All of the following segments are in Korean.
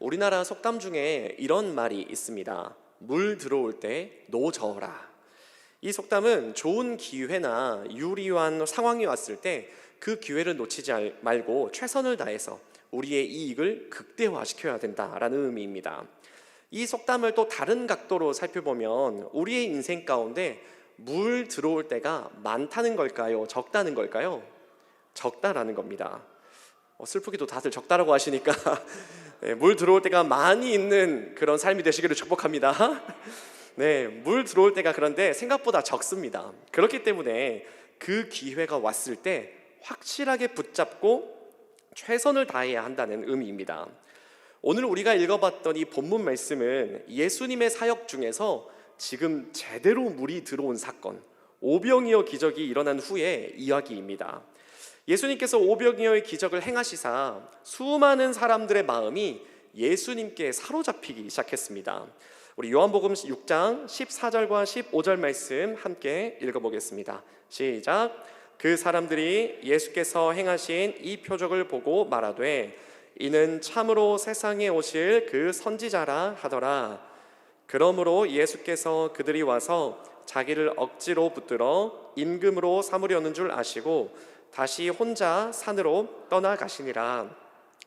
우리나라 속담 중에 이런 말이 있습니다. 물 들어올 때 노 저어라. 이 속담은 좋은 기회나 유리한 상황이 왔을 때 그 기회를 놓치지 말고 최선을 다해서 우리의 이익을 극대화시켜야 된다라는 의미입니다. 이 속담을 또 다른 각도로 살펴보면 우리의 인생 가운데 물 들어올 때가 많다는 걸까요? 적다는 걸까요? 적다라는 겁니다. 슬프게도 다들 적다라고 하시니까 물 들어올 때가 많이 있는 그런 삶이 되시기를 축복합니다. 네, 물 들어올 때가 그런데 생각보다 적습니다. 그렇기 때문에 그 기회가 왔을 때 확실하게 붙잡고 최선을 다해야 한다는 의미입니다. 오늘 우리가 읽어봤던 이 본문 말씀은 예수님의 사역 중에서 지금 제대로 물이 들어온 사건, 오병이어 기적이 일어난 후의 이야기입니다. 예수님께서 오병이어의 기적을 행하시사 수많은 사람들의 마음이 예수님께 사로잡히기 시작했습니다. 우리 요한복음 6장 14절과 15절 말씀 함께 읽어보겠습니다. 시작. 그 사람들이 예수께서 행하신 이 표적을 보고 말하되 이는 참으로 세상에 오실 그 선지자라 하더라. 그러므로 예수께서 그들이 와서 자기를 억지로 붙들어 임금으로 삼으려는 줄 아시고 다시 혼자 산으로 떠나가시니라.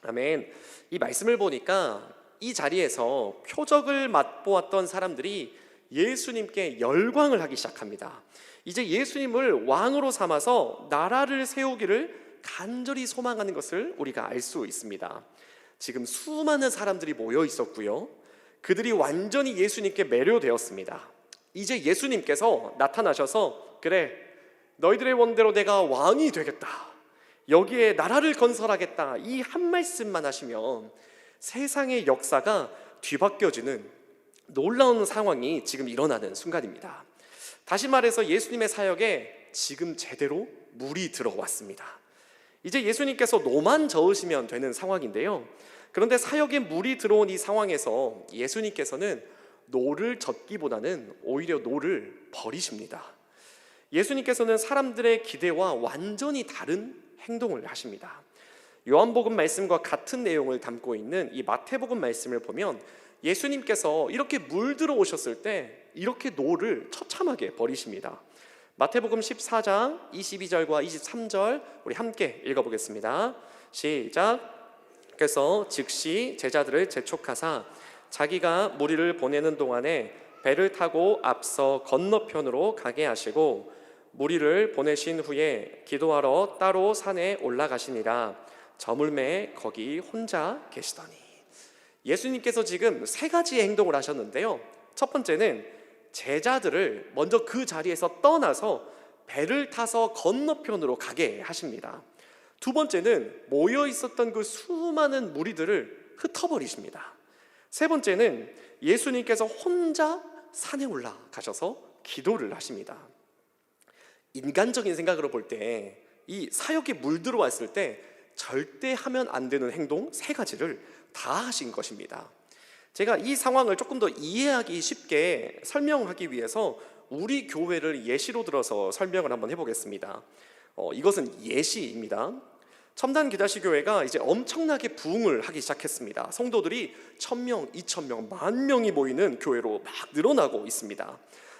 아멘. 이 말씀을 보니까 이 자리에서 표적을 맛보았던 사람들이 예수님께 열광을 하기 시작합니다. 이제 예수님을 왕으로 삼아서 나라를 세우기를 간절히 소망하는 것을 우리가 알 수 있습니다. 지금 수많은 사람들이 모여 있었고요, 그들이 완전히 예수님께 매료되었습니다. 이제 예수님께서 나타나셔서 그래, 너희들의 원대로 내가 왕이 되겠다, 여기에 나라를 건설하겠다, 이 한 말씀만 하시면 세상의 역사가 뒤바뀌어지는 놀라운 상황이 지금 일어나는 순간입니다. 다시 말해서 예수님의 사역에 지금 제대로 물이 들어왔습니다. 이제 예수님께서 노만 저으시면 되는 상황인데요, 그런데 사역에 물이 들어온 이 상황에서 예수님께서는 노를 젓기보다는 오히려 노를 버리십니다. 예수님께서는 사람들의 기대와 완전히 다른 행동을 하십니다. 요한복음 말씀과 같은 내용을 담고 있는 이 마태복음 말씀을 보면 예수님께서 이렇게 물 들어오셨을 때 이렇게 노를 처참하게 버리십니다. 마태복음 14장 22절과 23절 우리 함께 읽어보겠습니다. 시작. 그래서 즉시 제자들을 재촉하사 자기가 무리를 보내는 동안에 배를 타고 앞서 건너편으로 가게 하시고 무리를 보내신 후에 기도하러 따로 산에 올라가시니라. 저물매 거기 혼자 계시더니. 예수님께서 지금 세 가지의 행동을 하셨는데요, 첫 번째는 제자들을 먼저 그 자리에서 떠나서 배를 타서 건너편으로 가게 하십니다. 두 번째는 모여 있었던 그 수많은 무리들을 흩어버리십니다. 세 번째는 예수님께서 혼자 산에 올라가셔서 기도를 하십니다. 인간적인 생각으로 볼 때 이 사역에 물 들어왔을 때 절대 하면 안 되는 행동 세 가지를 다 하신 것입니다. 제가 이 상황을 조금 더 이해하기 쉽게 설명하기 위해서 우리 교회를 예시로 들어서 설명을 한번 해보겠습니다. 이것은 예시입니다. 첨단 기다시 교회가 이제 엄청나게 부흥을 하기 시작했습니다. 성도들이 1000명, 2000명, 10,000명이 모이는 교회로 막 늘어나고 있습니다.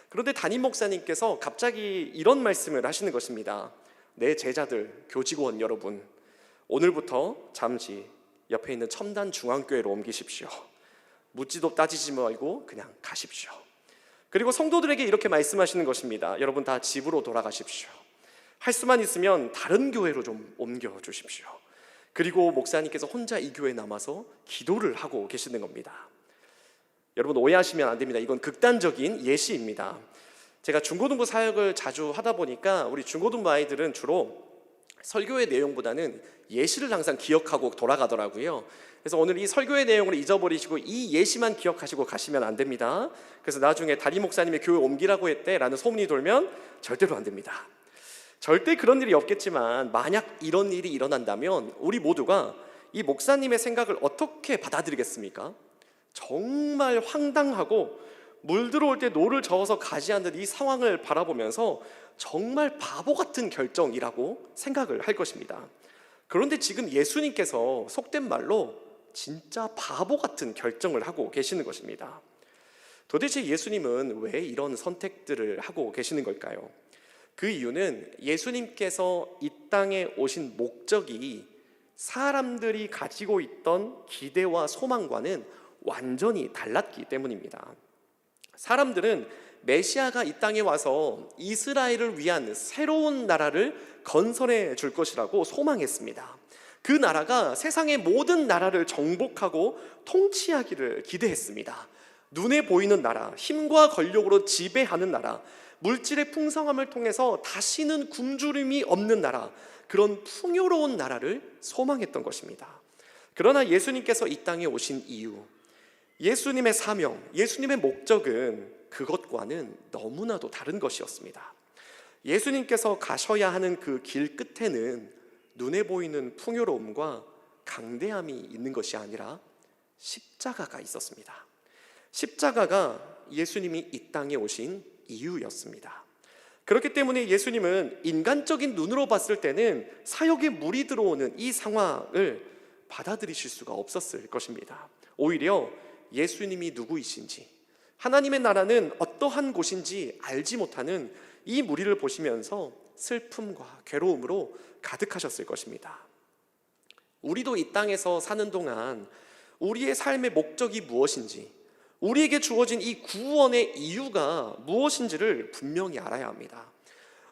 그런데 담임 목사님께서 갑자기 이런 말씀을 하시는 것입니다. 내 제자들, 교직원 여러분, 오늘부터 잠시 옆에 있는 첨단 중앙교회로 옮기십시오. 묻지도 따지지 말고 그냥 가십시오. 그리고 성도들에게 이렇게 말씀하시는 것입니다. 여러분 다 집으로 돌아가십시오. 할 수만 있으면 다른 교회로 좀 옮겨주십시오. 그리고 목사님께서 혼자 이 교회에 남아서 기도를 하고 계시는 겁니다. 여러분 오해하시면 안 됩니다. 이건 극단적인 예시입니다. 제가 중고등부 사역을 자주 하다 보니까 우리 중고등부 아이들은 주로 설교의 내용보다는 예시를 항상 기억하고 돌아가더라고요. 그래서 오늘 이 설교의 내용을 잊어버리시고 이 예시만 기억하시고 가시면 안 됩니다. 그래서 나중에 담임 목사님의 교회 옮기라고 했대 라는 소문이 돌면 절대로 안 됩니다. 절대 그런 일이 없겠지만 만약 이런 일이 일어난다면 우리 모두가 이 목사님의 생각을 어떻게 받아들이겠습니까? 정말 황당하고 물 들어올 때 노를 저어서 가지 않는 이 상황을 바라보면서 정말 바보 같은 결정이라고 생각을 할 것입니다. 그런데 지금 예수님께서 속된 말로 진짜 바보 같은 결정을 하고 계시는 것입니다. 도대체 예수님은 왜 이런 선택들을 하고 계시는 걸까요? 그 이유는 예수님께서 이 땅에 오신 목적이 사람들이 가지고 있던 기대와 소망과는 완전히 달랐기 때문입니다. 사람들은 메시아가 이 땅에 와서 이스라엘을 위한 새로운 나라를 건설해 줄 것이라고 소망했습니다. 그 나라가 세상의 모든 나라를 정복하고 통치하기를 기대했습니다. 눈에 보이는 나라, 힘과 권력으로 지배하는 나라, 물질의 풍성함을 통해서 다시는 굶주림이 없는 나라, 그런 풍요로운 나라를 소망했던 것입니다. 그러나 예수님께서 이 땅에 오신 이유, 예수님의 사명, 예수님의 목적은 그것과는 너무나도 다른 것이었습니다. 예수님께서 가셔야 하는 그 길 끝에는 눈에 보이는 풍요로움과 강대함이 있는 것이 아니라 십자가가 있었습니다. 십자가가 예수님이 이 땅에 오신 이유였습니다. 그렇기 때문에 예수님은 인간적인 눈으로 봤을 때는 사역에 물이 들어오는 이 상황을 받아들이실 수가 없었을 것입니다. 오히려 예수님이 누구이신지, 하나님의 나라는 어떠한 곳인지 알지 못하는 이 무리를 보시면서 슬픔과 괴로움으로 가득하셨을 것입니다. 우리도 이 땅에서 사는 동안 우리의 삶의 목적이 무엇인지, 우리에게 주어진 이 구원의 이유가 무엇인지를 분명히 알아야 합니다.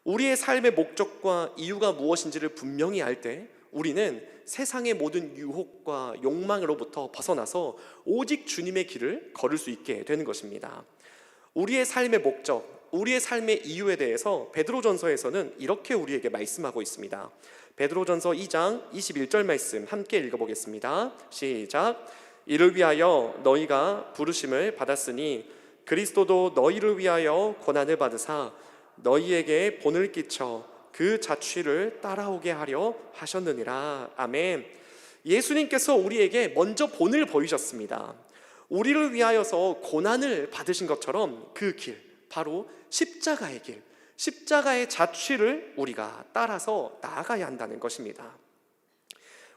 우리의 삶의 목적과 이유가 무엇인지를 분명히 알 때 우리는 세상의 모든 유혹과 욕망으로부터 벗어나서 오직 주님의 길을 걸을 수 있게 되는 것입니다. 우리의 삶의 목적, 우리의 삶의 이유에 대해서 베드로전서에서는 이렇게 우리에게 말씀하고 있습니다. 베드로전서 2장 21절 말씀 함께 읽어보겠습니다. 시작. 이를 위하여 너희가 부르심을 받았으니 그리스도도 너희를 위하여 고난을 받으사 너희에게 본을 끼쳐 그 자취를 따라오게 하려 하셨느니라. 아멘. 예수님께서 우리에게 먼저 본을 보이셨습니다. 우리를 위하여서 고난을 받으신 것처럼 그 길, 바로 십자가의 길, 십자가의 자취를 우리가 따라서 나아가야 한다는 것입니다.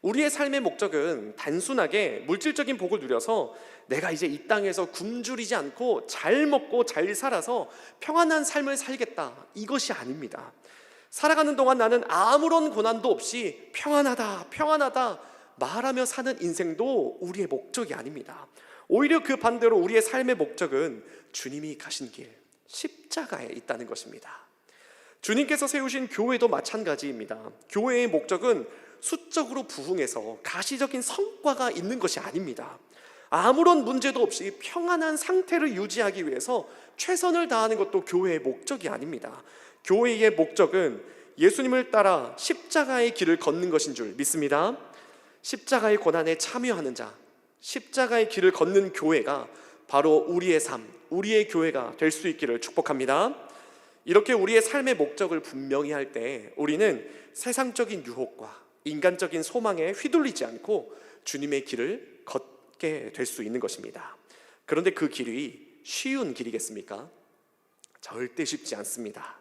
우리의 삶의 목적은 단순하게 물질적인 복을 누려서 내가 이제 이 땅에서 굶주리지 않고 잘 먹고 잘 살아서 평안한 삶을 살겠다, 이것이 아닙니다. 살아가는 동안 나는 아무런 고난도 없이 평안하다 평안하다 말하며 사는 인생도 우리의 목적이 아닙니다. 오히려 그 반대로 우리의 삶의 목적은 주님이 가신 길, 십자가에 있다는 것입니다. 주님께서 세우신 교회도 마찬가지입니다. 교회의 목적은 수적으로 부흥해서 가시적인 성과가 있는 것이 아닙니다. 아무런 문제도 없이 평안한 상태를 유지하기 위해서 최선을 다하는 것도 교회의 목적이 아닙니다. 교회의 목적은 예수님을 따라 십자가의 길을 걷는 것인 줄 믿습니다. 십자가의 고난에 참여하는 자, 십자가의 길을 걷는 교회가 바로 우리의 삶, 우리의 교회가 될 수 있기를 축복합니다. 이렇게 우리의 삶의 목적을 분명히 할 때 우리는 세상적인 유혹과 인간적인 소망에 휘둘리지 않고 주님의 길을 걷게 될 수 있는 것입니다. 그런데 그 길이 쉬운 길이겠습니까? 절대 쉽지 않습니다.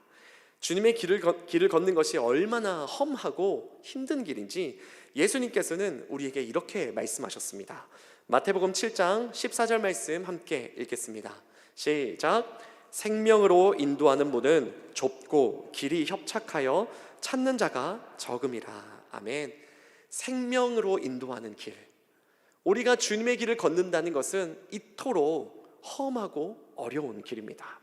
주님의 길을 걷는 것이 얼마나 험하고 힘든 길인지 예수님께서는 우리에게 이렇게 말씀하셨습니다. 마태복음 7장 14절 말씀 함께 읽겠습니다. 시작. 생명으로 인도하는 문은 좁고 길이 협착하여 찾는 자가 적음이라. 아멘. 생명으로 인도하는 길, 우리가 주님의 길을 걷는다는 것은 이토록 험하고 어려운 길입니다.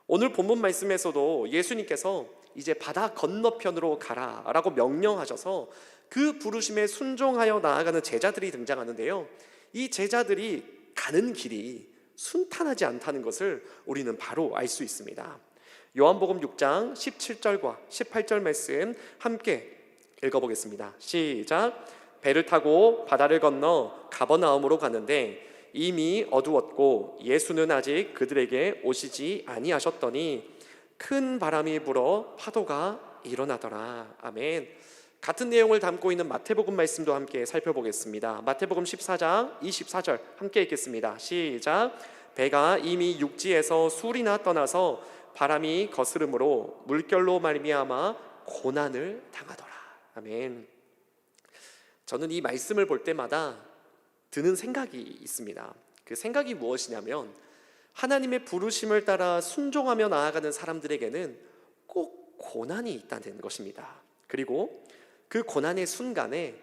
오늘 본문 말씀에서도 예수님께서 이제 바다 건너편으로 가라라고 명령하셔서 그 부르심에 순종하여 나아가는 제자들이 등장하는데요, 이 제자들이 가는 길이 순탄하지 않다는 것을 우리는 바로 알 수 있습니다. 요한복음 6장 17절과 18절 말씀 함께 읽어보겠습니다. 시작. 배를 타고 바다를 건너 가버나움으로 가는데 이미 어두웠고 예수는 아직 그들에게 오시지 아니하셨더니 큰 바람이 불어 파도가 일어나더라. 아멘. 같은 내용을 담고 있는 마태복음 말씀도 함께 살펴보겠습니다. 마태복음 14장 24절 함께 읽겠습니다. 시작. 배가 이미 육지에서 술이나 떠나서 바람이 거스름으로 물결로 말미암아 고난을 당하더라. 아멘. 저는 이 말씀을 볼 때마다 드는 생각이 있습니다. 그 생각이 무엇이냐면 하나님의 부르심을 따라 순종하며 나아가는 사람들에게는 꼭 고난이 있다는 것입니다. 그리고 그 고난의 순간에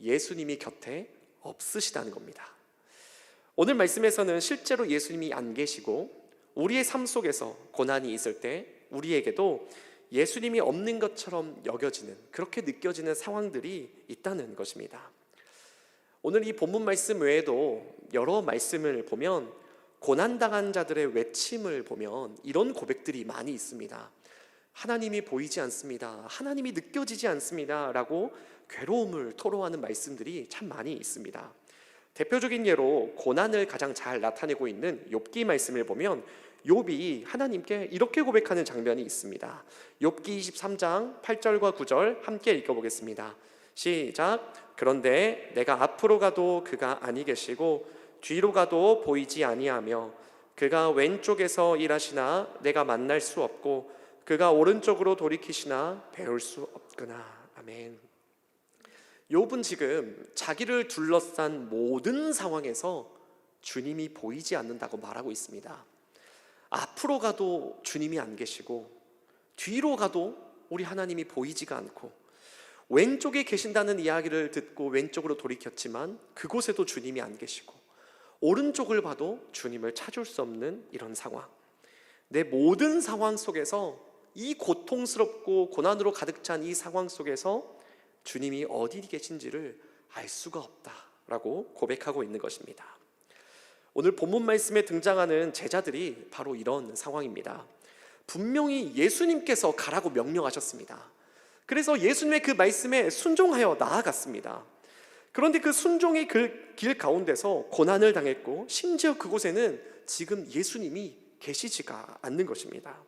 예수님이 곁에 없으시다는 겁니다. 오늘 말씀에서는 실제로 예수님이 안 계시고 우리의 삶 속에서 고난이 있을 때 우리에게도 예수님이 없는 것처럼 여겨지는, 그렇게 느껴지는 상황들이 있다는 것입니다. 오늘 이 본문 말씀 외에도 여러 말씀을 보면 고난당한 자들의 외침을 보면 이런 고백들이 많이 있습니다. 하나님이 보이지 않습니다. 하나님이 느껴지지 않습니다. 라고 괴로움을 토로하는 말씀들이 참 많이 있습니다. 대표적인 예로 고난을 가장 잘 나타내고 있는 욥기 말씀을 보면 욥이 하나님께 이렇게 고백하는 장면이 있습니다. 욥기 23장 8절과 9절 함께 읽어보겠습니다. 시작. 그런데 내가 앞으로 가도 그가 아니 계시고 뒤로 가도 보이지 아니하며 그가 왼쪽에서 일하시나 내가 만날 수 없고 그가 오른쪽으로 돌이키시나 배울 수 없구나. 아멘. 욥은 지금 자기를 둘러싼 모든 상황에서 주님이 보이지 않는다고 말하고 있습니다. 앞으로 가도 주님이 안 계시고 뒤로 가도 우리 하나님이 보이지가 않고 왼쪽에 계신다는 이야기를 듣고 왼쪽으로 돌이켰지만 그곳에도 주님이 안 계시고 오른쪽을 봐도 주님을 찾을 수 없는 이런 상황. 내 모든 상황 속에서 이 고통스럽고 고난으로 가득 찬 이 상황 속에서 주님이 어디 계신지를 알 수가 없다라고 고백하고 있는 것입니다. 오늘 본문 말씀에 등장하는 제자들이 바로 이런 상황입니다. 분명히 예수님께서 가라고 명령하셨습니다. 그래서 예수님의 그 말씀에 순종하여 나아갔습니다. 그런데 그 순종의 길 가운데서 고난을 당했고 심지어 그곳에는 지금 예수님이 계시지가 않는 것입니다.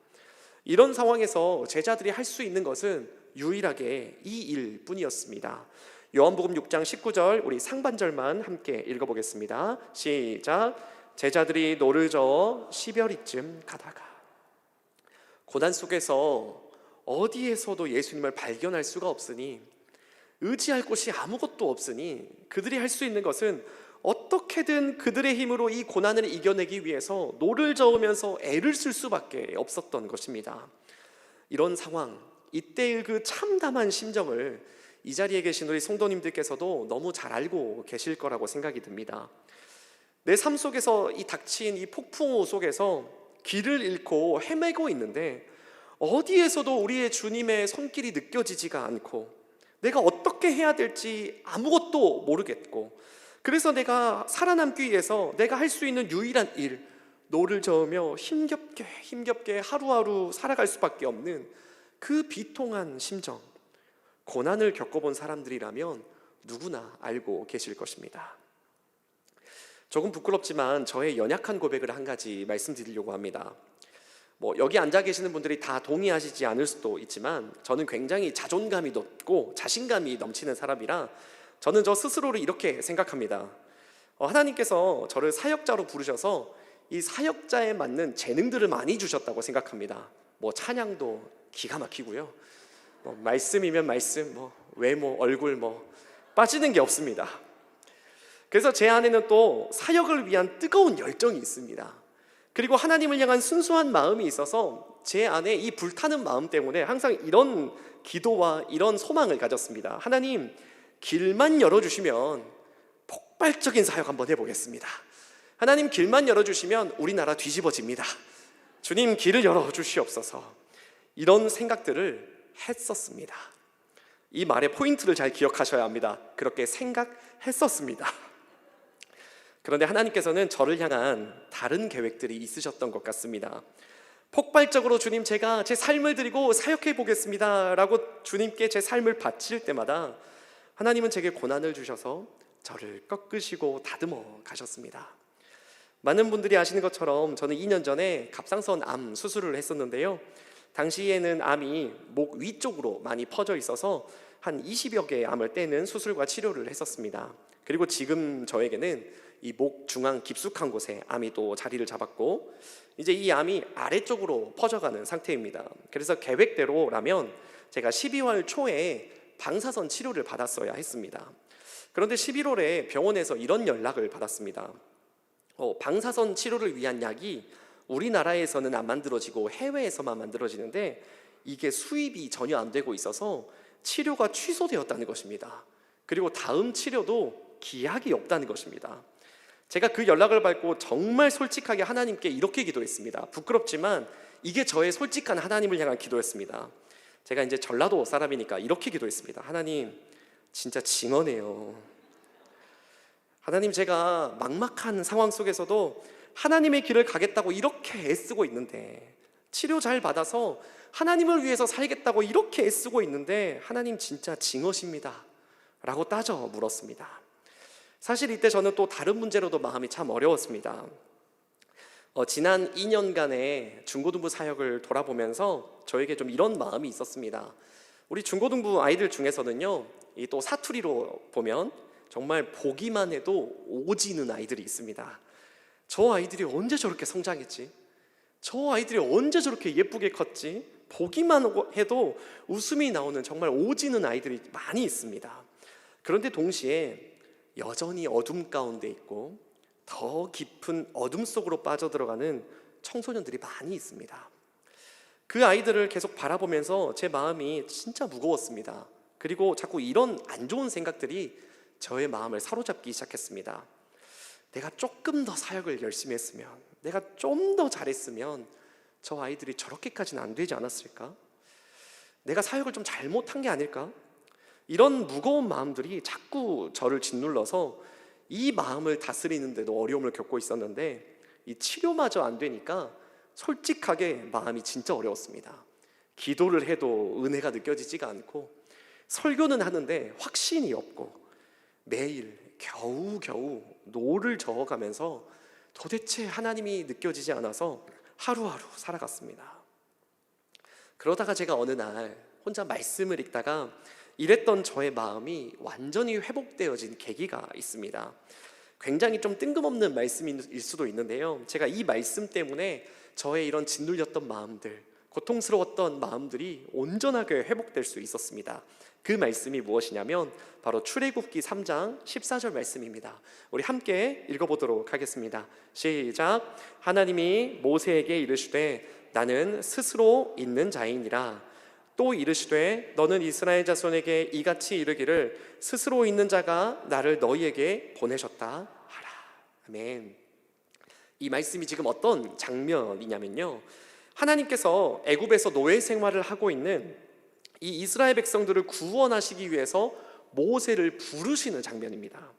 이런 상황에서 제자들이 할 수 있는 것은 유일하게 이 일뿐이었습니다. 요한복음 6장 19절 우리 상반절만 함께 읽어보겠습니다. 시작. 제자들이 노를 저어 시별이쯤 가다가. 고난 속에서 어디에서도 예수님을 발견할 수가 없으니, 의지할 곳이 아무것도 없으니 그들이 할 수 있는 것은 어떻게든 그들의 힘으로 이 고난을 이겨내기 위해서 노를 저으면서 애를 쓸 수밖에 없었던 것입니다. 이런 상황, 이때의 그 참담한 심정을 이 자리에 계신 우리 성도님들께서도 너무 잘 알고 계실 거라고 생각이 듭니다. 내 삶 속에서 이 닥친 이 폭풍우 속에서 길을 잃고 헤매고 있는데 어디에서도 우리의 주님의 손길이 느껴지지가 않고 내가 어떻게 해야 될지 아무것도 모르겠고, 그래서 내가 살아남기 위해서 내가 할 수 있는 유일한 일, 노를 저으며 힘겹게 하루하루 살아갈 수밖에 없는 그 비통한 심정, 고난을 겪어본 사람들이라면 누구나 알고 계실 것입니다. 조금 부끄럽지만 저의 연약한 고백을 한 가지 말씀드리려고 합니다. 여기 앉아 계시는 분들이 다 동의하시지 않을 수도 있지만 저는 굉장히 자존감이 높고 자신감이 넘치는 사람이라 저는 저 스스로를 이렇게 생각합니다. 하나님께서 저를 사역자로 부르셔서 이 사역자에 맞는 재능들을 많이 주셨다고 생각합니다. 찬양도 기가 막히고요, 말씀이면 말씀, 외모, 얼굴 빠지는 게 없습니다. 그래서 제 안에는 또 사역을 위한 뜨거운 열정이 있습니다. 그리고 하나님을 향한 순수한 마음이 있어서 제 안에 이 불타는 마음 때문에 항상 이런 기도와 이런 소망을 가졌습니다. 하나님, 길만 열어주시면 폭발적인 사역 한번 해보겠습니다. 하나님, 길만 열어주시면 우리나라 뒤집어집니다. 주님, 길을 열어주시옵소서. 이런 생각들을 했었습니다. 이 말의 포인트를 잘 기억하셔야 합니다. 그렇게 생각했었습니다. 그런데 하나님께서는 저를 향한 다른 계획들이 있으셨던 것 같습니다. 폭발적으로 주님, 제가 제 삶을 드리고 사역해 보겠습니다 라고 주님께 제 삶을 바칠 때마다 하나님은 제게 고난을 주셔서 저를 꺾으시고 다듬어 가셨습니다. 많은 분들이 아시는 것처럼 저는 2년 전에 갑상선 암 수술을 했었는데요, 당시에는 암이 목 위쪽으로 많이 퍼져 있어서 한 20여 개의 암을 떼는 수술과 치료를 했었습니다. 그리고 지금 저에게는 이 목 중앙 깊숙한 곳에 암이 또 자리를 잡았고 이제 이 암이 아래쪽으로 퍼져가는 상태입니다. 그래서 계획대로라면 제가 12월 초에 방사선 치료를 받았어야 했습니다. 그런데 11월에 병원에서 이런 연락을 받았습니다. 방사선 치료를 위한 약이 우리나라에서는 안 만들어지고 해외에서만 만들어지는데 이게 수입이 전혀 안 되고 있어서 치료가 취소되었다는 것입니다. 그리고 다음 치료도 기약이 없다는 것입니다. 제가 그 연락을 받고 정말 솔직하게 하나님께 이렇게 기도했습니다. 부끄럽지만 이게 저의 솔직한 하나님을 향한 기도였습니다. 제가 이제 전라도 사람이니까 이렇게 기도했습니다. 하나님, 진짜 징하네요. 하나님, 제가 막막한 상황 속에서도 하나님의 길을 가겠다고 이렇게 애쓰고 있는데, 치료 잘 받아서 하나님을 위해서 살겠다고 이렇게 애쓰고 있는데 하나님 진짜 징하십니다 라고 따져 물었습니다. 사실 이때 저는 또 다른 문제로도 마음이 참 어려웠습니다. 지난 2년간의 중고등부 사역을 돌아보면서 저에게 좀 이런 마음이 있었습니다. 우리 중고등부 아이들 중에서는요, 이 또 사투리로 보면 정말 보기만 해도 오지는 아이들이 있습니다. 저 아이들이 언제 저렇게 성장했지? 저 아이들이 언제 저렇게 예쁘게 컸지? 보기만 해도 웃음이 나오는 정말 오지는 아이들이 많이 있습니다. 그런데 동시에 여전히 어둠 가운데 있고 더 깊은 어둠 속으로 빠져들어가는 청소년들이 많이 있습니다. 그 아이들을 계속 바라보면서 제 마음이 진짜 무거웠습니다. 그리고 자꾸 이런 안 좋은 생각들이 저의 마음을 사로잡기 시작했습니다. 내가 조금 더 사역을 열심히 했으면, 내가 좀 더 잘했으면 저 아이들이 저렇게까지는 안 되지 않았을까? 내가 사역을 좀 잘못한 게 아닐까? 이런 무거운 마음들이 자꾸 저를 짓눌러서 이 마음을 다스리는데도 어려움을 겪고 있었는데, 이 치료마저 안 되니까 솔직하게 마음이 진짜 어려웠습니다. 기도를 해도 은혜가 느껴지지가 않고, 설교는 하는데 확신이 없고, 매일 겨우겨우 노를 저어가면서 도대체 하나님이 느껴지지 않아서 하루하루 살아갔습니다. 그러다가 제가 어느 날 혼자 말씀을 읽다가 이랬던 저의 마음이 완전히 회복되어진 계기가 있습니다. 굉장히 좀 뜬금없는 말씀일 수도 있는데요, 제가 이 말씀 때문에 저의 이런 짓눌렸던 마음들, 고통스러웠던 마음들이 온전하게 회복될 수 있었습니다. 그 말씀이 무엇이냐면 바로 출애굽기 3장 14절 말씀입니다. 우리 함께 읽어보도록 하겠습니다. 시작. 하나님이 모세에게 이르시되 나는 스스로 있는 자이니라. 또 이르시되 너는 이스라엘 자손에게 이같이 이르기를 스스로 있는 자가 나를 너희에게 보내셨다 하라. 아멘. 이 말씀이 지금 어떤 장면이냐면요, 하나님께서 애굽에서 노예 생활을 하고 있는 이 이스라엘 백성들을 구원하시기 위해서 모세를 부르시는 장면입니다.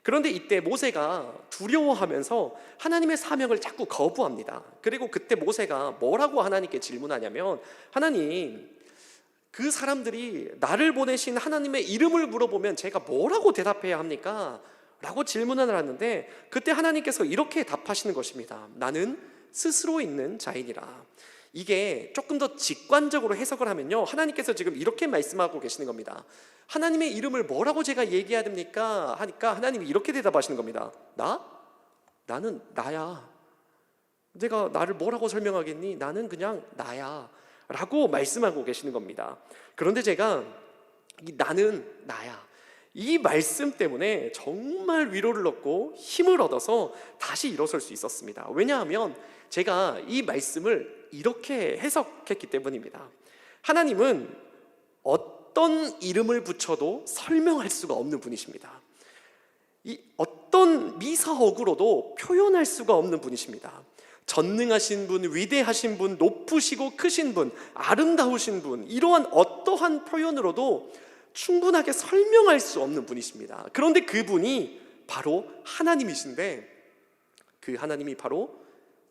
그런데 이때 모세가 두려워하면서 하나님의 사명을 자꾸 거부합니다. 그리고 그때 모세가 뭐라고 하나님께 질문하냐면, 하나님, 그 사람들이 나를 보내신 하나님의 이름을 물어보면 제가 뭐라고 대답해야 합니까? 라고 질문을 하는데, 그때 하나님께서 이렇게 답하시는 것입니다. 나는 스스로 있는 자이니라. 이게 조금 더 직관적으로 해석을 하면요, 하나님께서 지금 이렇게 말씀하고 계시는 겁니다. 하나님의 이름을 뭐라고 제가 얘기해야 됩니까? 하니까 하나님이 이렇게 대답하시는 겁니다. 나는 나야. 내가 나를 뭐라고 설명하겠니? 나는 그냥 나야 라고 말씀하고 계시는 겁니다. 그런데 제가 이 나는 나야, 이 말씀 때문에 정말 위로를 얻고 힘을 얻어서 다시 일어설 수 있었습니다. 왜냐하면 제가 이 말씀을 이렇게 해석했기 때문입니다. 하나님은 어떤 이름을 붙여도 설명할 수가 없는 분이십니다. 이 어떤 미사억으로도 표현할 수가 없는 분이십니다. 전능하신 분, 위대하신 분, 높으시고 크신 분, 아름다우신 분, 이러한 어떠한 표현으로도 충분하게 설명할 수 없는 분이십니다. 그런데 그분이 바로 하나님이신데, 그 하나님이 바로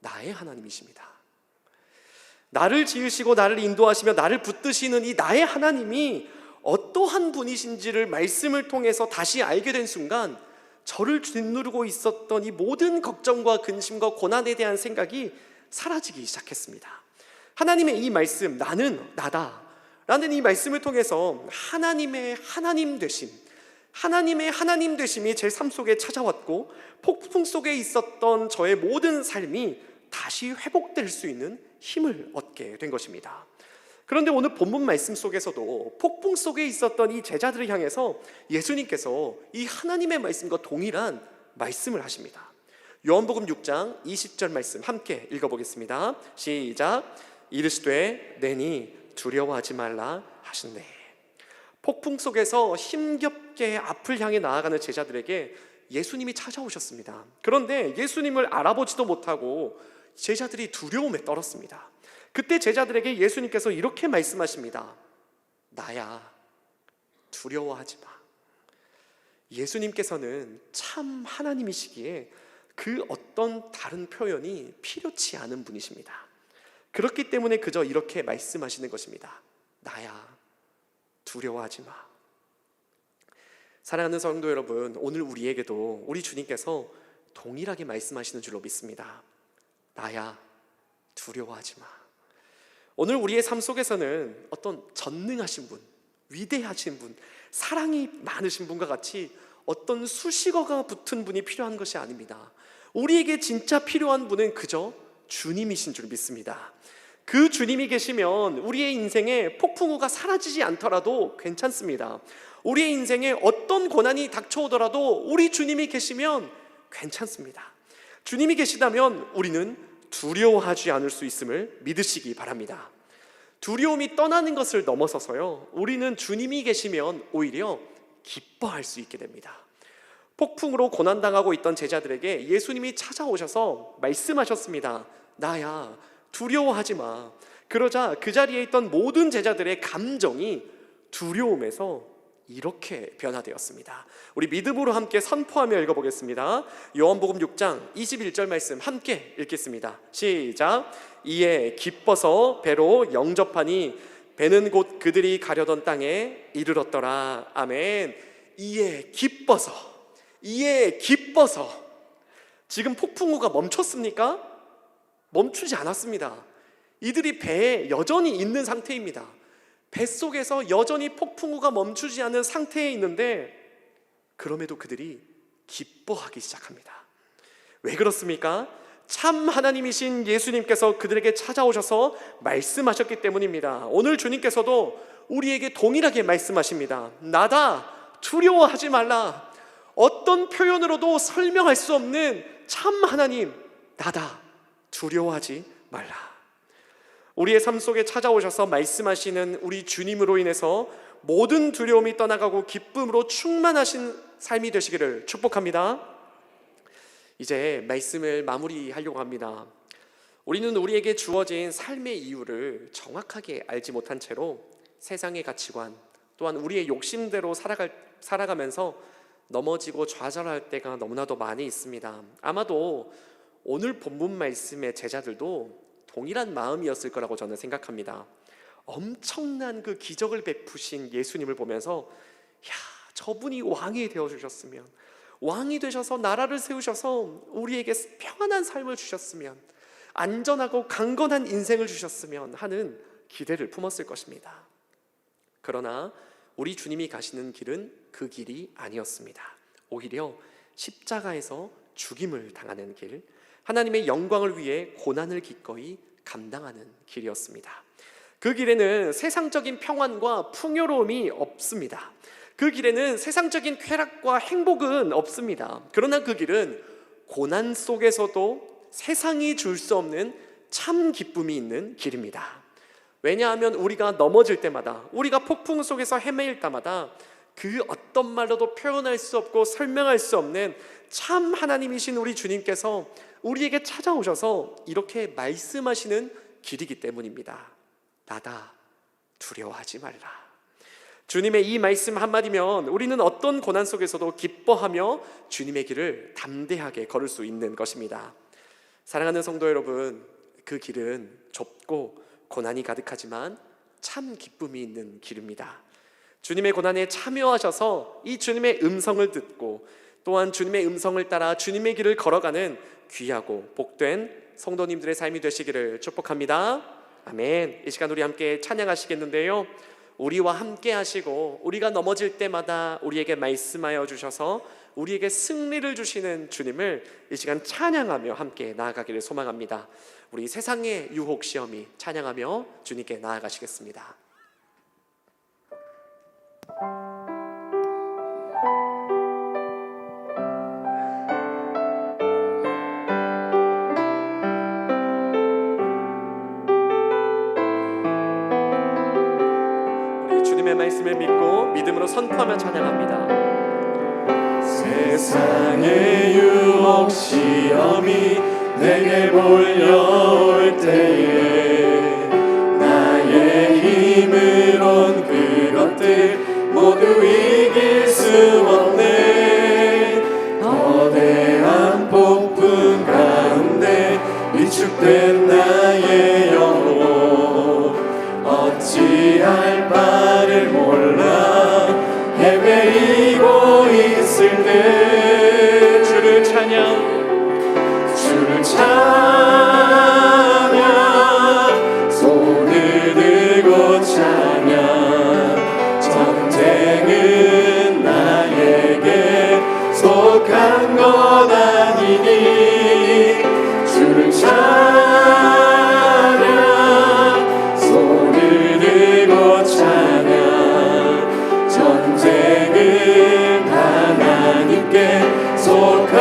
나의 하나님이십니다. 나를 지으시고 나를 인도하시며 나를 붙드시는 이 나의 하나님이 어떠한 분이신지를 말씀을 통해서 다시 알게 된 순간, 저를 짓누르고 있었던 이 모든 걱정과 근심과 고난에 대한 생각이 사라지기 시작했습니다. 하나님의 이 말씀, 나는 나다 라는 이 말씀을 통해서 하나님의 하나님 되심이 제 삶 속에 찾아왔고, 폭풍 속에 있었던 저의 모든 삶이 다시 회복될 수 있는 힘을 얻게 된 것입니다. 그런데 오늘 본문 말씀 속에서도 폭풍 속에 있었던 이 제자들을 향해서 예수님께서 이 하나님의 말씀과 동일한 말씀을 하십니다. 요한복음 6장 20절 말씀 함께 읽어보겠습니다. 시작. 이르시되 내니 두려워하지 말라 하신대. 폭풍 속에서 힘겹게 앞을 향해 나아가는 제자들에게 예수님이 찾아오셨습니다. 그런데 예수님을 알아보지도 못하고 제자들이 두려움에 떨었습니다. 그때 제자들에게 예수님께서 이렇게 말씀하십니다. 나야, 두려워하지 마. 예수님께서는 참 하나님이시기에 그 어떤 다른 표현이 필요치 않은 분이십니다. 그렇기 때문에 그저 이렇게 말씀하시는 것입니다. 나야, 두려워하지 마. 사랑하는 성도 여러분, 오늘 우리에게도 우리 주님께서 동일하게 말씀하시는 줄로 믿습니다. 나야, 두려워하지 마. 오늘 우리의 삶 속에서는 어떤 전능하신 분, 위대하신 분, 사랑이 많으신 분과 같이 어떤 수식어가 붙은 분이 필요한 것이 아닙니다. 우리에게 진짜 필요한 분은 그저 주님이신 줄 믿습니다. 그 주님이 계시면 우리의 인생에 폭풍우가 사라지지 않더라도 괜찮습니다. 우리의 인생에 어떤 고난이 닥쳐오더라도 우리 주님이 계시면 괜찮습니다. 주님이 계시다면 우리는 두려워하지 않을 수 있음을 믿으시기 바랍니다. 두려움이 떠나는 것을 넘어서서요, 우리는 주님이 계시면 오히려 기뻐할 수 있게 됩니다. 폭풍으로 고난당하고 있던 제자들에게 예수님이 찾아오셔서 말씀하셨습니다. 나야, 두려워하지 마. 그러자 그 자리에 있던 모든 제자들의 감정이 두려움에서 이렇게 변화되었습니다. 우리 믿음으로 함께 선포하며 읽어보겠습니다. 요한복음 6장 21절 말씀 함께 읽겠습니다. 시작. 이에 기뻐서 배로 영접하니 배는 곧 그들이 가려던 땅에 이르렀더라. 아멘. 이에 기뻐서, 이에 기뻐서. 지금 폭풍우가 멈췄습니까? 멈추지 않았습니다. 이들이 배에 여전히 있는 상태입니다. 뱃속에서 여전히 폭풍우가 멈추지 않은 상태에 있는데 그럼에도 그들이 기뻐하기 시작합니다. 왜 그렇습니까? 참 하나님이신 예수님께서 그들에게 찾아오셔서 말씀하셨기 때문입니다. 오늘 주님께서도 우리에게 동일하게 말씀하십니다. 나다, 두려워하지 말라. 어떤 표현으로도 설명할 수 없는 참 하나님, 나다, 두려워하지 말라. 우리의 삶 속에 찾아오셔서 말씀하시는 우리 주님으로 인해서 모든 두려움이 떠나가고 기쁨으로 충만하신 삶이 되시기를 축복합니다. 이제 말씀을 마무리하려고 합니다. 우리는 우리에게 주어진 삶의 이유를 정확하게 알지 못한 채로 세상의 가치관 또한 우리의 욕심대로 살아가면서 넘어지고 좌절할 때가 너무나도 많이 있습니다. 아마도 오늘 본문 말씀의 제자들도 동일한 마음이었을 거라고 저는 생각합니다. 엄청난 그 기적을 베푸신 예수님을 보면서 야, 저분이 왕이 되어주셨으면, 왕이 되셔서 나라를 세우셔서 우리에게 평안한 삶을 주셨으면, 안전하고 강건한 인생을 주셨으면 하는 기대를 품었을 것입니다. 그러나 우리 주님이 가시는 길은 그 길이 아니었습니다. 오히려 십자가에서 죽임을 당하는 길, 하나님의 영광을 위해 고난을 기꺼이 감당하는 길이었습니다. 그 길에는 세상적인 평안과 풍요로움이 없습니다. 그 길에는 세상적인 쾌락과 행복은 없습니다. 그러나 그 길은 고난 속에서도 세상이 줄 수 없는 참 기쁨이 있는 길입니다. 왜냐하면 우리가 넘어질 때마다, 우리가 폭풍 속에서 헤매일 때마다 그 어떤 말로도 표현할 수 없고 설명할 수 없는 참 하나님이신 우리 주님께서 우리에게 찾아오셔서 이렇게 말씀하시는 길이기 때문입니다. 나다, 두려워하지 말라. 주님의 이 말씀 한마디면 우리는 어떤 고난 속에서도 기뻐하며 주님의 길을 담대하게 걸을 수 있는 것입니다. 사랑하는 성도 여러분, 그 길은 좁고 고난이 가득하지만 참 기쁨이 있는 길입니다. 주님의 고난에 참여하셔서 이 주님의 음성을 듣고 또한 주님의 음성을 따라 주님의 길을 걸어가는 귀하고 복된 성도님들의 삶이 되시기를 축복합니다. 아멘. 이 시간 우리 함께 찬양하시겠는데요, 우리와 함께 하시고 우리가 넘어질 때마다 우리에게 말씀하여 주셔서 우리에게 승리를 주시는 주님을 이 시간 찬양하며 함께 나아가기를 소망합니다. 우리 세상의 유혹 시험이 찬양하며 주님께 나아가시겠습니다. 우리 주님의 말씀을 믿고 믿음으로 선포하며 찬양합니다. 세상의 유혹 시험이 내게 몰려올 때에 나의 힘으론 그것들 모두 이길 수 없네. 거대한 폭풍 가운데 위축된 나의 영혼 어찌할 바를 몰라 헤매이고 있을 때 주를 찬양 손을 들고 찬양 전쟁은 나에게 속한 것 아니니 주를 찬양 손을 들고 찬양 전쟁은 하나님께 속한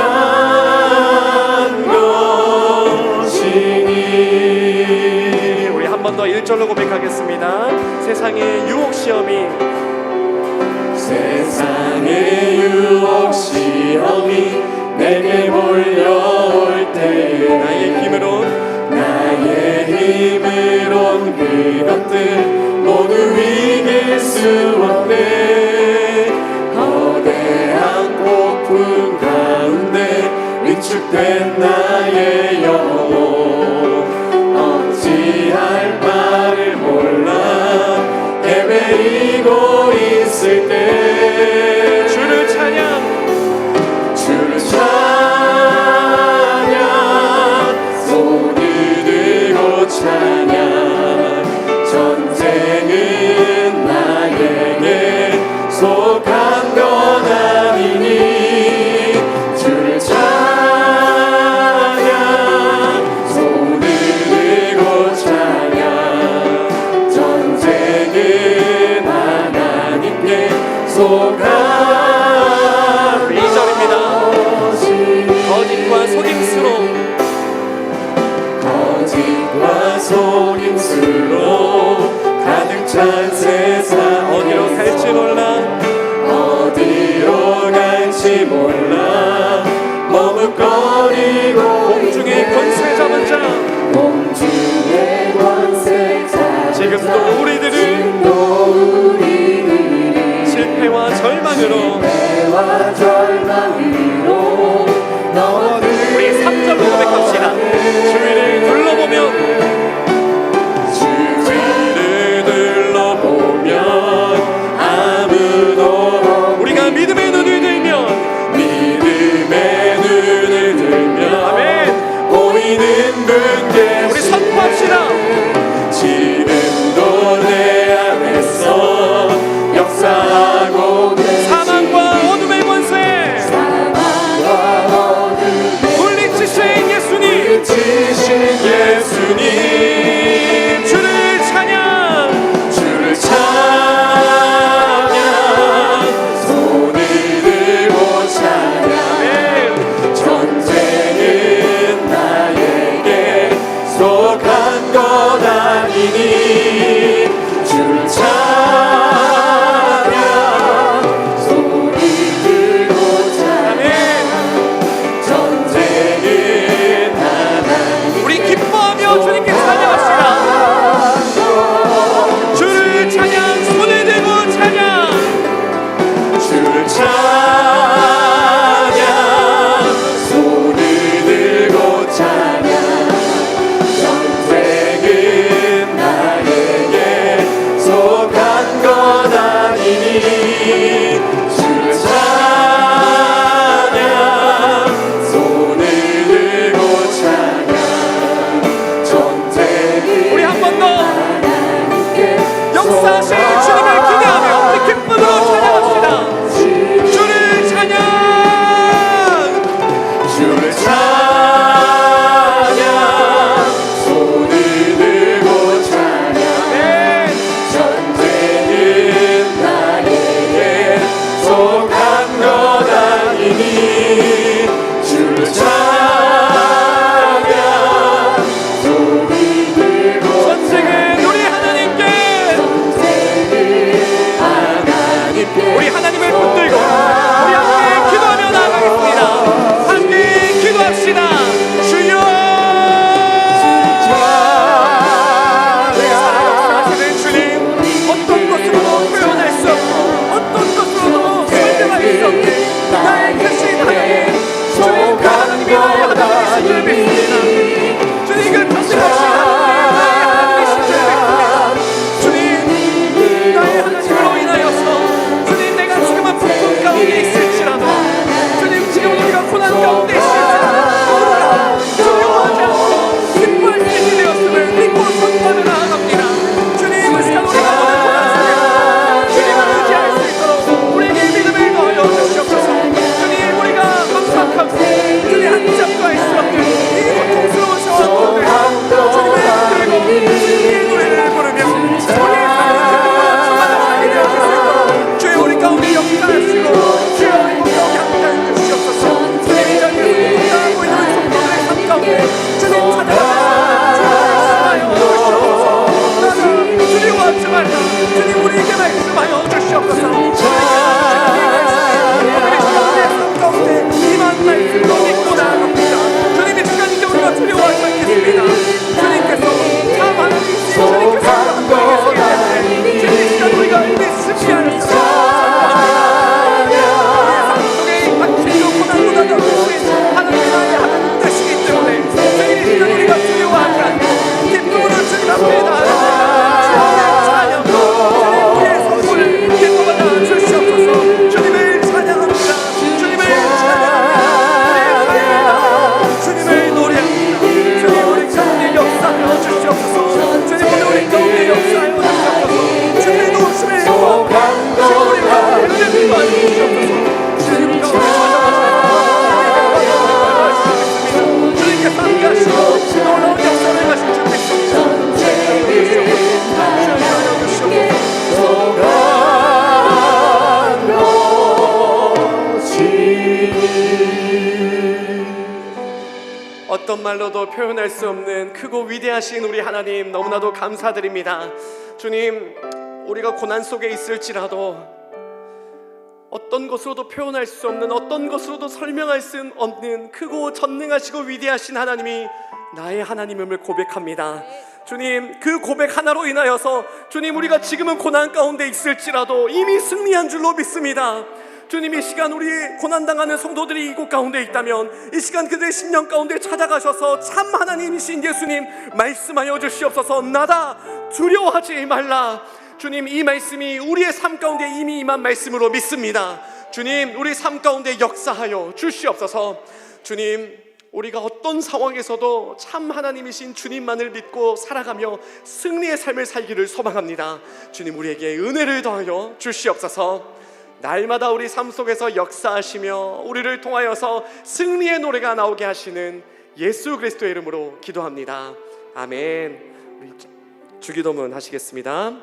것이니. 우리 한 번 더 1절로 고백하겠습니다. 세상의 유혹 시험이 세상의 유혹 시험이 내게 몰려올 때에 나의 힘으론 그것들 모두 이길 수 없네. 거대한 폭풍 가운데 위축된 나의 영혼 어찌할 바를 몰라 헤매이고 있을 때 주를 찬양 손을 들고 찬양 전쟁은 나에게 속한 것 아니니 주를 찬양 손을 들고 찬양 전쟁은 하나님께 속한 2절입니다. 거짓과 속임수로 가득 찬 세상 어디로 갈지 몰라 머뭇거리고 공중의 권세 잡은 자 지금도 우리들을 실패와 절망으로 우리 3절로 고백합시다. 주위를 둘러보면 아무도 우리가 믿음의 눈을 들면 아멘. 보이는 분께 우리 선포합시다. 지금도 내 안에서 역사하고 사망과 어둠의 권세 물리치신 예수님 주를 찬양 손을 들고 찬양 전쟁은 나에게 속한 것 아니니 주를 찬양 손을 들고 찬양 전쟁은 하나님 우리 기뻐하며 주님께 어떤 말로도 표현할 수 없는 크고 위대하신 우리 하나님, 너무나도 감사드립니다. 주님, 우리가 고난 속에 있을지라도 어떤 것으로도 표현할 수 없는, 어떤 것으로도 설명할 수 없는 크고 전능하시고 위대하신 하나님이 나의 하나님임을 고백합니다. 주님, 그 고백 하나로 인하여서 주님, 우리가 지금은 고난 가운데 있을지라도 이미 승리한 줄로 믿습니다. 주님, 이 시간 우리 고난당하는 성도들이 이곳 가운데 있다면 이 시간 그들의 심령 가운데 찾아가셔서 참 하나님이신 예수님 말씀하여 주시옵소서. 나다, 두려워하지 말라. 주님, 이 말씀이 우리의 삶 가운데 이미 임한 말씀으로 믿습니다. 주님, 우리 삶 가운데 역사하여 주시옵소서. 주님, 우리가 어떤 상황에서도 참 하나님이신 주님만을 믿고 살아가며 승리의 삶을 살기를 소망합니다. 주님, 우리에게 은혜를 더하여 주시옵소서. 날마다 우리 삶 속에서 역사하시며 우리를 통하여서 승리의 노래가 나오게 하시는 예수 그리스도의 이름으로 기도합니다. 아멘. 우리 주기도문 하시겠습니다.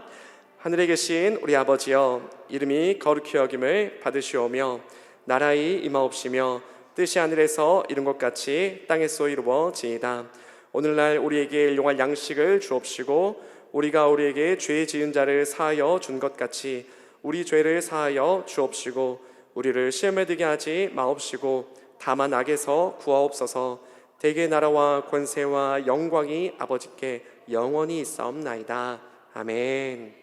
하늘에 계신 우리 아버지여, 이름이 거룩히 여김을 받으시오며 나라의 임하옵시며 뜻이 하늘에서 이룬 것 같이 땅에서 이루어지이다. 오늘날 우리에게 일용할 양식을 주옵시고 우리가 우리에게 죄 지은 자를 사하여 준 것 같이 우리 죄를 사하여 주옵시고 우리를 시험에 들게 하지 마옵시고 다만 악에서 구하옵소서. 대개 나라와 권세와 영광이 아버지께 영원히 있사옵나이다. 아멘.